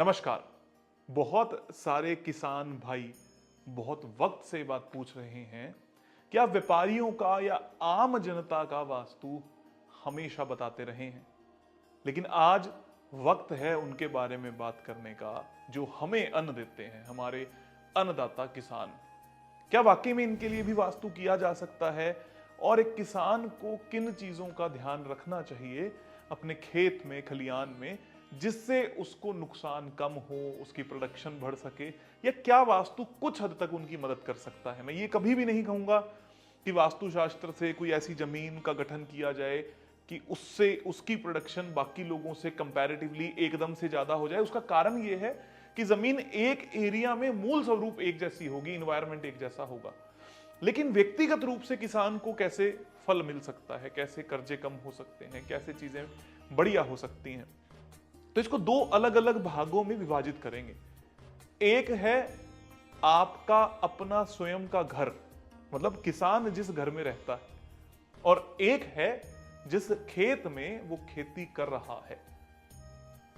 नमस्कार। बहुत सारे किसान भाई बहुत वक्त से बात पूछ रहे हैं, क्या व्यापारियों का या आम जनता का वास्तु हमेशा बताते रहे हैं। लेकिन आज वक्त है उनके बारे में बात करने का जो हमें अन्न देते हैं, हमारे अन्नदाता किसान। क्या वाकई में इनके लिए भी वास्तु किया जा सकता है और एक किसान को किन चीजों का ध्यान रखना चाहिए अपने खेत में, खलियान में, जिससे उसको नुकसान कम हो, उसकी प्रोडक्शन बढ़ सके, या क्या वास्तु कुछ हद तक उनकी मदद कर सकता है। मैं ये कभी भी नहीं कहूंगा कि वास्तुशास्त्र से कोई ऐसी जमीन का गठन किया जाए कि उससे उसकी प्रोडक्शन बाकी लोगों से कंपैरेटिवली एकदम से ज्यादा हो जाए। उसका कारण यह है कि जमीन एक एरिया में मूल स्वरूप एक जैसी होगी, इन्वायरमेंट एक जैसा होगा, लेकिन व्यक्तिगत रूप से किसान को कैसे फल मिल सकता है, कैसे कर्जे कम हो सकते हैं, कैसे चीजें बढ़िया हो सकती हैं। तो इसको दो अलग अलग भागों में विभाजित करेंगे। एक है आपका अपना स्वयं का घर, मतलब किसान जिस घर में रहता है, और एक है जिस खेत में वो खेती कर रहा है।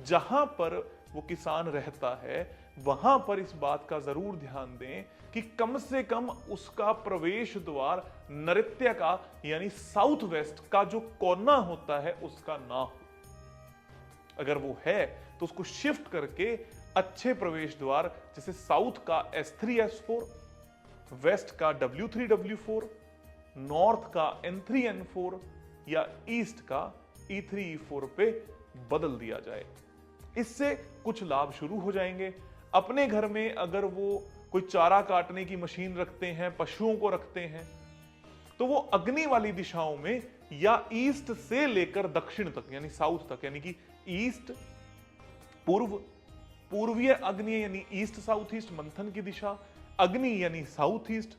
जहां पर वो किसान रहता है वहां पर इस बात का जरूर ध्यान दें कि कम से कम उसका प्रवेश द्वार नैऋत्य का यानी साउथ वेस्ट का जो कोना होता है उसका ना हो। अगर वो है तो उसको शिफ्ट करके अच्छे प्रवेश द्वार जैसे साउथ का S3S4, वेस्ट का W3W4, नॉर्थ का N3N4 या ईस्ट का E3E4 पे बदल दिया जाए। इससे कुछ लाभ शुरू हो जाएंगे। अपने घर में अगर वो कोई चारा काटने की मशीन रखते हैं, पशुओं को रखते हैं, तो वो अग्नि वाली दिशाओं में या ईस्ट से लेकर दक्षिण तक यानी साउथ तक, यानी कि ईस्ट पूर्व, पूर्वीय अग्नि यानी ईस्ट साउथ ईस्ट मंथन की दिशा, अग्नि यानी साउथ ईस्ट,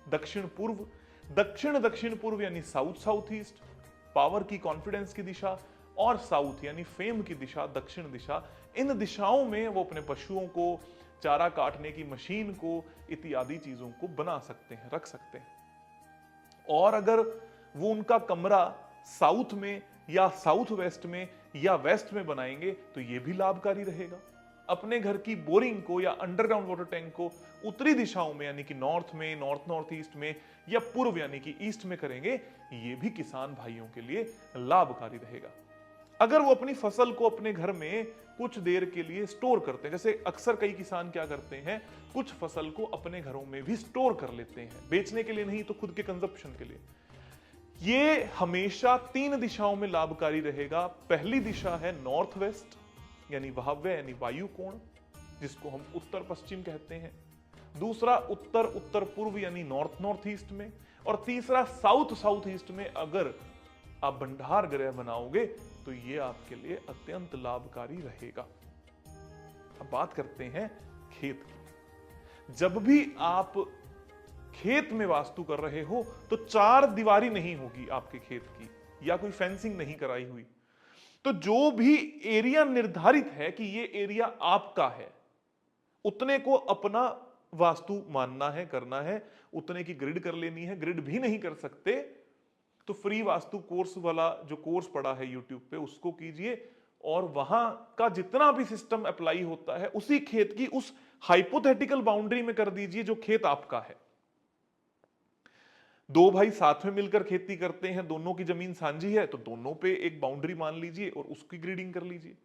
दक्षिण पूर्व, दक्षिण दक्षिण पूर्व यानी साउथ साउथ ईस्ट, पावर की कॉन्फिडेंस की दिशा, और साउथ यानी फेम की दिशा, दक्षिण दिशा। इन दिशाओं में वो अपने पशुओं को, चारा काटने की मशीन को, इत्यादि चीजों को बना सकते हैं, रख सकते हैं। और अगर वो उनका कमरा साउथ में या साउथ वेस्ट में या वेस्ट में बनाएंगे तो ये भी लाभकारी रहेगा। अपने घर की बोरिंग को या अंडरग्राउंड वाटर टैंक को उत्तरी दिशाओं में यानी कि नॉर्थ में, नॉर्थ नॉर्थ ईस्ट में, या पूर्व यानी कि ईस्ट में करेंगे, ये भी किसान भाइयों के लिए लाभकारी रहेगा। अगर वो अपनी फसल को अपने घर में कुछ देर के लिए स्टोर करते हैं, जैसे अक्सर कई किसान क्या करते हैं, कुछ फसल को अपने घरों में भी स्टोर कर लेते हैं, बेचने के लिए नहीं तो खुद के कंजप्शन के लिए। ये हमेशा तीन दिशाओं में लाभकारी रहेगा। पहली दिशा है नॉर्थ वेस्ट यानी वायव्य यानी वायु कोण, जिसको हम उत्तर पश्चिम कहते हैं। दूसरा उत्तर उत्तर पूर्व यानी नॉर्थ नॉर्थ ईस्ट में, और तीसरा साउथ साउथ ईस्ट में। अगर आप भंडार गृह बनाओगे तो ये आपके लिए अत्यंत लाभकारी रहेगा। अब बात करते हैं खेत की। जब भी आप खेत में वास्तु कर रहे हो तो चार दीवारी नहीं होगी आपके खेत की, या कोई फेंसिंग नहीं कराई हुई। तो जो भी एरिया निर्धारित है कि ये एरिया आपका है, उतने को अपना वास्तु मानना है, करना है। उतने की ग्रिड कर लेनी है। ग्रिड भी नहीं कर सकते तो फ्री वास्तु कोर्स वाला जो कोर्स पड़ा है यूट्यूब पे उसको कीजिए, और वहां का जितना भी सिस्टम अप्लाई होता है उसी खेत की उस हाइपोथेटिकल बाउंड्री में कर दीजिए जो खेत आपका है। दो भाई साथ में मिलकर खेती करते हैं, दोनों की जमीन साझी है, तो दोनों पे एक बाउंड्री मान लीजिए और उसकी ग्रीडिंग कर लीजिए।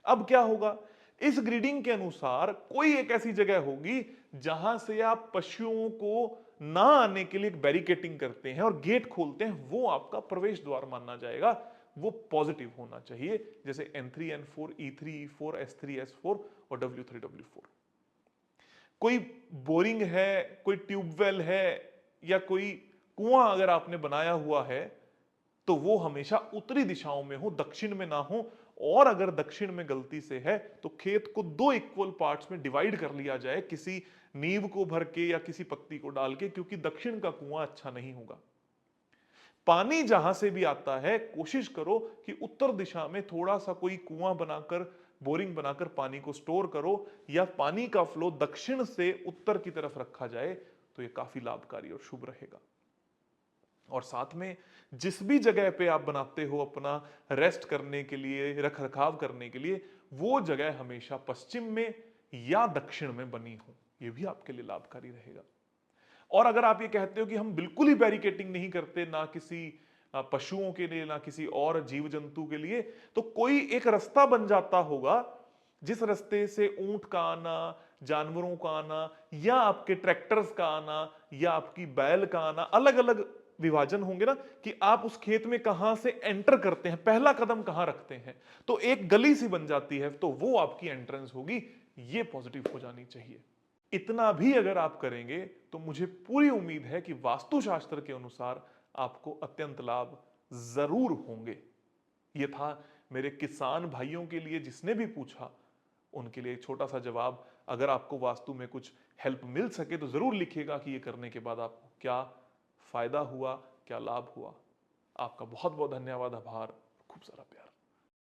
अब क्या होगा, इस ग्रीडिंग के अनुसार कोई एक ऐसी जगह होगी जहां से आप पशुओं को ना आने के लिए एक बैरिकेटिंग करते हैं और गेट खोलते हैं, वो आपका प्रवेश द्वार माना जाएगा। वो पॉजिटिव होना चाहिए, जैसे N3N4, E3E4, S3S4 और W3W4। कोई बोरिंग है, कोई ट्यूबवेल है, या कोई कुआं अगर आपने बनाया हुआ है तो वो हमेशा उत्तरी दिशाओं में हो, दक्षिण में ना हो। और अगर दक्षिण में गलती से है तो खेत को दो इक्वल पार्ट्स में डिवाइड कर लिया जाए, किसी नींव को भर के या किसी पत्ती को डाल के, क्योंकि दक्षिण का कुआं अच्छा नहीं होगा। पानी जहां से भी आता है कोशिश करो कि उत्तर दिशा में थोड़ा सा कोई कुआं बनाकर, बोरिंग बनाकर पानी को स्टोर करो, या पानी का फ्लो दक्षिण से उत्तर की तरफ रखा जाए, तो यह काफी लाभकारी और शुभ रहेगा। और साथ में जिस भी जगह पे आप बनाते हो अपना रेस्ट करने के लिए, रख रखाव करने के लिए, वो जगह हमेशा पश्चिम में या दक्षिण में बनी हो। ये भी आपके लिए लाभकारी रहेगा। और अगर आप ये कहते हो कि हम बिल्कुल ही बैरिकेटिंग नहीं करते, ना किसी पशुओं के लिए ना किसी और जीव जंतु के लिए, तो कोई एक रास्ता बन जाता होगा जिस रास्ते से ऊंट का आना, जानवरों का आना, या आपके ट्रैक्टर्स का आना, या आपकी बैल का आना, अलग अलग विभाजन होंगे ना कि आप उस खेत में कहां से एंटर करते हैं, पहला कदम कहां रखते हैं, तो एक गली सी बन जाती है, तो वो आपकी एंट्रेंस होगी। ये पॉजिटिव हो जानी चाहिए। इतना भी अगर आप करेंगे तो मुझे पूरी उम्मीद है कि वास्तुशास्त्र के अनुसार आपको अत्यंत लाभ जरूर होंगे। यह था मेरे किसान भाइयों के लिए, जिसने भी पूछा उनके लिए एक छोटा सा जवाब। अगर आपको वास्तु में कुछ हेल्प मिल सके तो जरूर लिखिएगा कि ये करने के बाद आपको क्या फायदा हुआ, क्या लाभ हुआ। आपका बहुत बहुत धन्यवाद, आभार, खूब सारा प्यार।